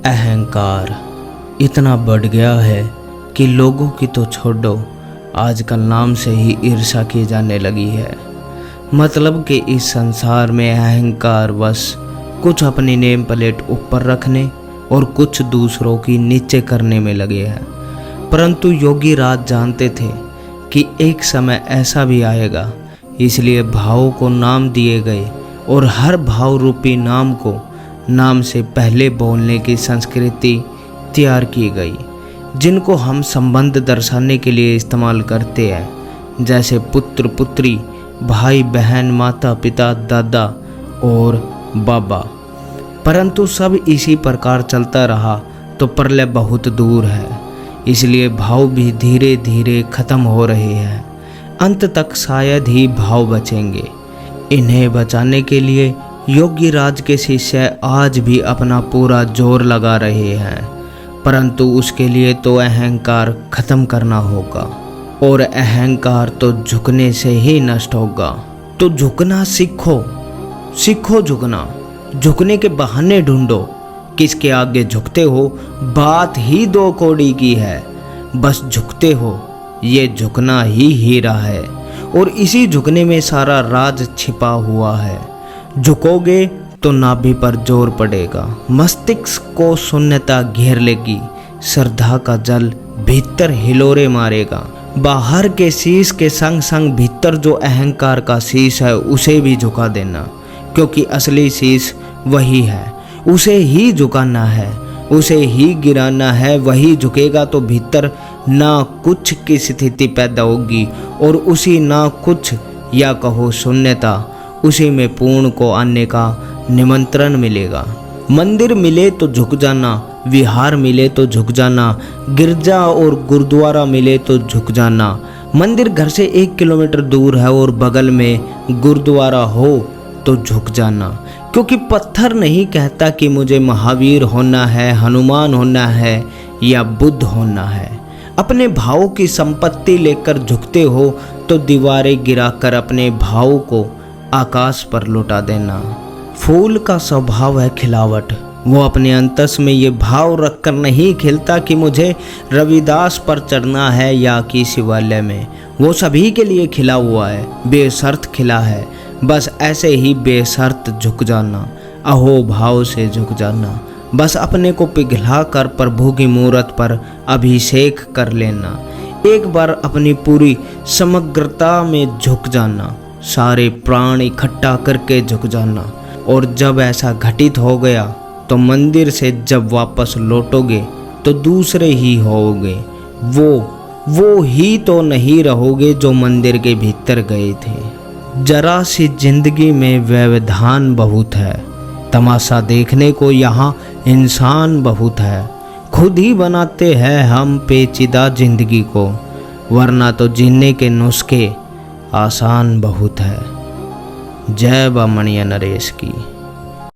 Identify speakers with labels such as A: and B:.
A: अहंकार इतना बढ़ गया है कि लोगों की तो छोड़ो, आजकल नाम से ही ईर्ष्या की जाने लगी है। मतलब कि इस संसार में अहंकार बस कुछ अपनी नेम प्लेट ऊपर रखने और कुछ दूसरों की नीचे करने में लगे हैं। परंतु योगी राज जानते थे कि एक समय ऐसा भी आएगा, इसलिए भावों को नाम दिए गए और हर भाव रूपी नाम को नाम से पहले बोलने की संस्कृति तैयार की गई, जिनको हम संबंध दर्शाने के लिए इस्तेमाल करते हैं, जैसे पुत्र पुत्री, भाई बहन, माता पिता, दादा और बाबा। परंतु सब इसी प्रकार चलता रहा तो प्रलय बहुत दूर है, इसलिए भाव भी धीरे धीरे खत्म हो रहे हैं। अंत तक शायद ही भाव बचेंगे। इन्हें बचाने के लिए योगी राज के शिष्य आज भी अपना पूरा जोर लगा रहे हैं, परंतु उसके लिए तो अहंकार खत्म करना होगा और अहंकार तो झुकने से ही नष्ट होगा। तो झुकना सीखो, सीखो झुकना, झुकने के बहाने ढूंढो। किसके आगे झुकते हो, बात ही दो कौड़ी की है, बस झुकते हो। ये झुकना ही हीरा है और इसी झुकने में सारा राज छिपा हुआ है। झुकोगे तो नाभि पर जोर पड़ेगा, मस्तिष्क को शून्यता घेर लेगी, श्रद्धा का जल भीतर हिलोरे मारेगा। बाहर के शीश के संग संग भीतर जो अहंकार का शीश है उसे भी झुका देना, क्योंकि असली शीश वही है, उसे ही झुकाना है, उसे ही गिराना है। वही झुकेगा तो भीतर ना कुछ की स्थिति पैदा होगी और उसी ना कुछ या कहो शून्यता, उसी में पूर्ण को आने का निमंत्रण मिलेगा। मंदिर मिले तो झुक जाना, विहार मिले तो झुक जाना, गिरजा और गुरुद्वारा मिले तो झुक जाना। मंदिर घर से 1 किलोमीटर दूर है और बगल में गुरुद्वारा हो तो झुक जाना, क्योंकि पत्थर नहीं कहता कि मुझे महावीर होना है, हनुमान होना है या बुद्ध होना है। अपने भावों की संपत्ति लेकर झुकते हो तो दीवारें गिराकर अपने भावों को आकाश पर लौटा देना। फूल का स्वभाव है खिलावट, वो अपने अंतस में ये भाव रखकर नहीं खिलता कि मुझे रविदास पर चढ़ना है या कि शिवालय में। वो सभी के लिए खिला हुआ है, बेशर्त खिला है। बस ऐसे ही बेशर्त झुक जाना, अहो भाव से झुक जाना। बस अपने को पिघला कर प्रभु की मूरत पर अभिषेक कर लेना। एक बार अपनी पूरी समग्रता में झुक जाना, सारे प्राण इकट्ठा करके झुक जाना। और जब ऐसा घटित हो गया तो मंदिर से जब वापस लौटोगे तो दूसरे ही होगे, वो ही तो नहीं रहोगे जो मंदिर के भीतर गए थे। जरा सी जिंदगी में व्यवधान बहुत है, तमाशा देखने को यहाँ इंसान बहुत है। खुद ही बनाते हैं हम पेचीदा जिंदगी को, वरना तो जीने के नुस्खे आसान बहुत है। जय बामणिया नरेश की।